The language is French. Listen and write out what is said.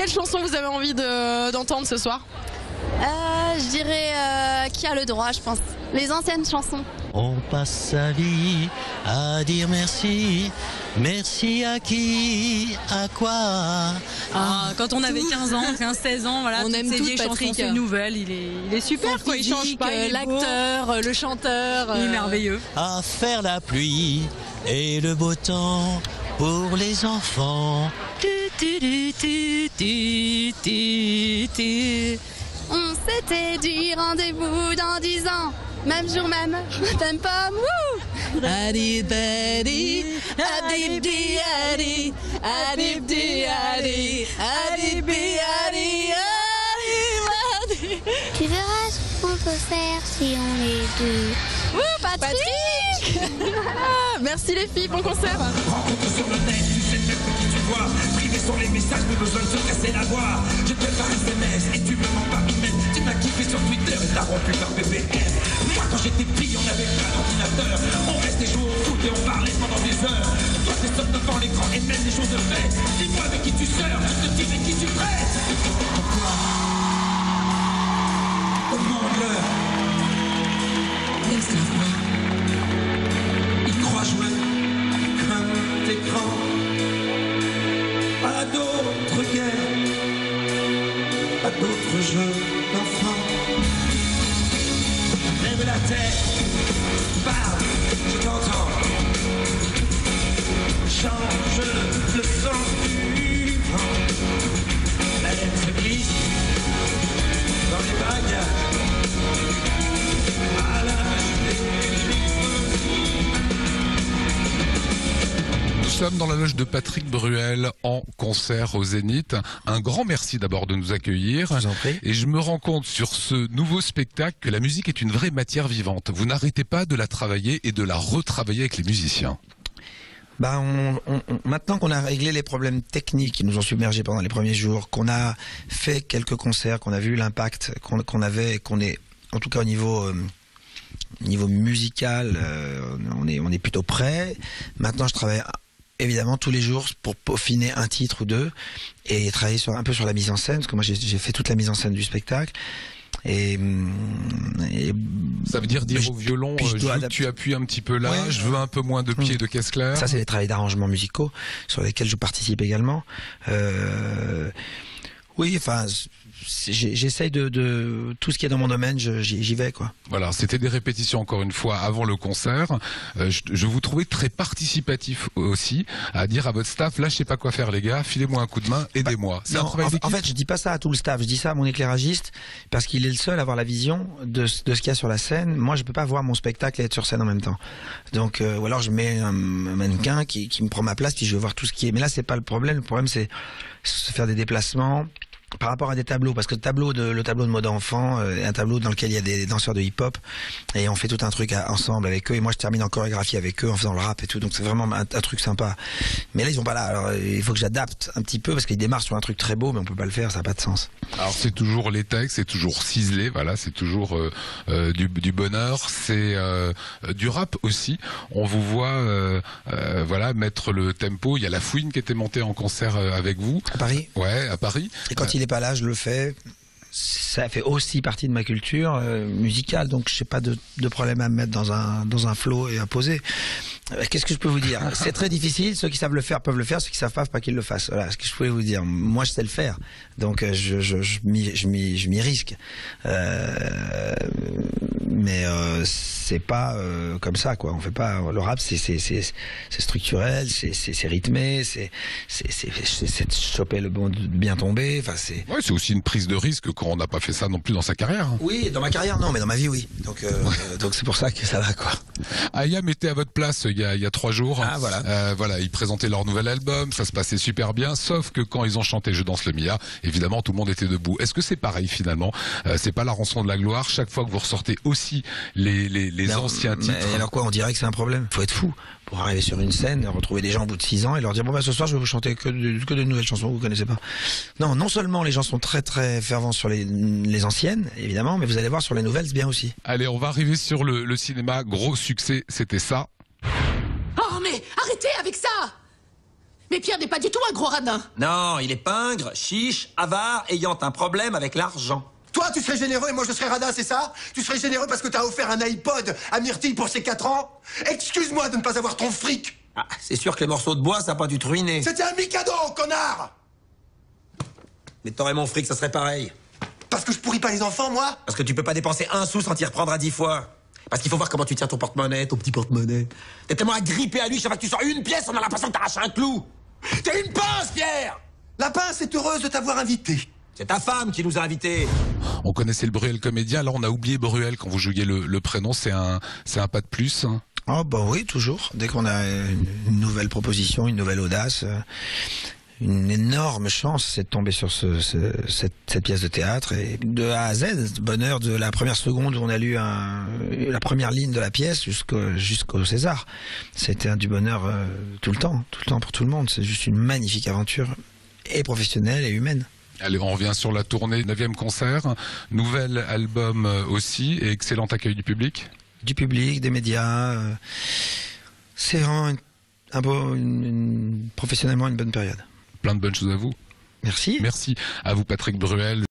quelle chanson vous avez envie d'entendre ce soir? Je dirais Qui a le droit, je pense. Les anciennes chansons. On passe sa vie à dire merci. Merci à qui? À quoi? Quand on avait 15 ans, 15-16 ans, voilà, on aime ces vieilles chansons, ces nouvelles, il est super, quoi, il change pas, l'acteur, le chanteur, il est merveilleux. À faire la pluie et le beau temps pour les enfants. On s'était dit rendez-vous dans 10 ans. Même jour même, t'aimes pas, wouh! Adi badi, adi di adi, adi di adi, adi bi adi, adi. Tu verras ce qu'on peut faire si on est deux. Wouh, Patrick! Merci les filles, bon concert. Rencontre sur le net, tu sais même que qui tu vois. Privé sur les messages, plus besoin de se casser la voix. Je te fais par SMS et tu me mens par email. Tu m'as kiffé sur Twitter et t'as rompu par BBM. Moi quand j'étais petit, on avait pas d'ordinateur. On restait jouer au foot et on parlait pendant des heures. Toi t'es seul devant l'écran et même les jours de fête. Dis-moi avec qui tu sors, je te dis avec qui tu traites. Pourquoi? Demande-leur. Laisse la voix. Il croit jouer comme l'écran à d'autres guerres, à d'autres jeux d'enfants. Lève la tête, parle, je t'entends. Change le sens du vent. La laine se glisse dans les bagages. À l'âge des Nous sommes dans la loge de Patrick Bruel en concert au Zénith. Un grand merci d'abord de nous accueillir. Je vous en prie. Et je me rends compte sur ce nouveau spectacle que la musique est une vraie matière vivante. Vous n'arrêtez pas de la travailler et de la retravailler avec les musiciens. Maintenant qu'on a réglé les problèmes techniques qui nous ont submergés pendant les premiers jours, qu'on a fait quelques concerts, qu'on a vu l'impact qu'on avait, qu'on est, en tout cas au niveau musical, on est plutôt prêt. Maintenant, je travaille évidemment tous les jours pour peaufiner un titre ou deux et travailler un peu sur la mise en scène, parce que moi j'ai fait toute la mise en scène du spectacle. Et ça veut dire au violon, je veux que tu appuies un petit peu là, ouais, je veux un peu moins de pieds de caisse claire. Ça, c'est les travaux d'arrangements musicaux sur lesquels je participe également. Oui, enfin, j'essaye de tout ce qui est dans mon domaine, j'y vais, quoi. Voilà, c'était des répétitions encore une fois avant le concert. Je vous trouvais très participatif aussi, à dire à votre staff, là je sais pas quoi faire les gars, filez-moi un coup de main, aidez-moi. En fait, je dis pas ça à tout le staff, je dis ça à mon éclairagiste parce qu'il est le seul à avoir la vision de ce qu'il y a sur la scène. Moi, je peux pas voir mon spectacle et être sur scène en même temps. Donc, ou alors je mets un mannequin qui me prend ma place, puis je vais voir tout ce qui est. Mais là, c'est pas le problème. Le problème, c'est faire des déplacements. Par rapport à des tableaux, parce que le tableau de mode enfant est un tableau dans lequel il y a des danseurs de hip-hop et on fait tout un truc ensemble avec eux et moi je termine en chorégraphie avec eux en faisant le rap et tout, donc c'est vraiment un truc sympa. Mais là ils sont pas là, alors il faut que j'adapte un petit peu parce qu'ils démarrent sur un truc très beau mais on peut pas le faire, ça n'a pas de sens. Alors c'est toujours les textes, c'est toujours ciselé, voilà, c'est toujours du bonheur, c'est du rap aussi. On vous voit voilà mettre le tempo. Il y a La Fouine qui était montée en concert avec vous à Paris. Ouais, à Paris. Et quand il est pas là, je le fais. Ça fait aussi partie de ma culture musicale, donc je n'ai pas de problème à me mettre dans un flow et à poser. Qu'est-ce que je peux vous dire? C'est très difficile. Ceux qui savent le faire peuvent le faire. Ceux qui savent pas qu'ils le fassent. Voilà ce que je pouvais vous dire. Moi, je sais le faire, donc je m'y risque. Mais c'est pas comme ça, quoi. On fait pas le rap. C'est structurel, c'est rythmé, c'est choper le bon bien tomber. Enfin, c'est. Ouais, c'est aussi une prise de risque quand on n'a pas fait ça non plus dans sa carrière. Oui, dans ma carrière non, mais dans ma vie oui. Donc c'est pour ça que ça va, quoi. Ayam était à votre place il y a 3 jours. Ah voilà. Voilà, ils présentaient leur nouvel album, ça se passait super bien, sauf que quand ils ont chanté Je danse le Mia, évidemment tout le monde était debout. Est-ce que c'est pareil finalement? C'est pas la rançon de la gloire chaque fois que vous ressortez aussi les anciens titres? Mais alors quoi, on dirait que c'est un problème. Faut être fou pour arriver sur une scène, retrouver des gens au bout de 6 ans et leur dire bon ce soir je vais vous chanter que de nouvelles chansons que vous connaissez pas. Non seulement les gens sont très très fervents sur les anciennes évidemment, mais vous allez voir sur les nouvelles c'est bien aussi. Allez, on va arriver sur le cinéma, gros succès, c'était ça. Oh mais arrêtez avec ça! Mais Pierre n'est pas du tout un gros radin. Non, il est pingre, chiche, avare, ayant un problème avec l'argent. Toi, tu serais généreux et moi je serais radin, c'est ça? Tu serais généreux parce que t'as offert un iPod à Myrtille pour ses 4 ans? Excuse-moi de ne pas avoir ton fric. Ah, c'est sûr que les morceaux de bois, ça n'a pas dû te ruiner. C'était un Mikado, connard! Mais t'aurais mon fric, ça serait pareil. Parce que je pourris pas les enfants, moi? Parce que tu peux pas dépenser un sou sans t'y reprendre à 10 fois. Parce qu'il faut voir comment tu tiens ton porte-monnaie, ton petit porte-monnaie. T'es tellement agrippé à lui, chaque fois que tu sors une pièce, on a l'impression que t'arraches un clou. T'es une pince, Pierre! La pince est heureuse de t'avoir invité. C'est ta femme qui nous a invités. On connaissait le Bruel comédien, là on a oublié Bruel quand vous jouiez le prénom, c'est un pas de plus. Oh bah oui, toujours. Dès qu'on a une nouvelle proposition, une nouvelle audace, une énorme chance, c'est de tomber sur cette pièce de théâtre et de A à Z, bonheur de la première seconde où on a lu la première ligne de la pièce jusqu'au César. C'était du bonheur tout le temps pour tout le monde. C'est juste une magnifique aventure et professionnelle et humaine. Allez, on revient sur la tournée, 9e concert, nouvel album aussi et excellent accueil du public. Du public, des médias, c'est vraiment professionnellement une bonne période. Plein de bonnes choses à vous. Merci. Merci à vous Patrick Bruel.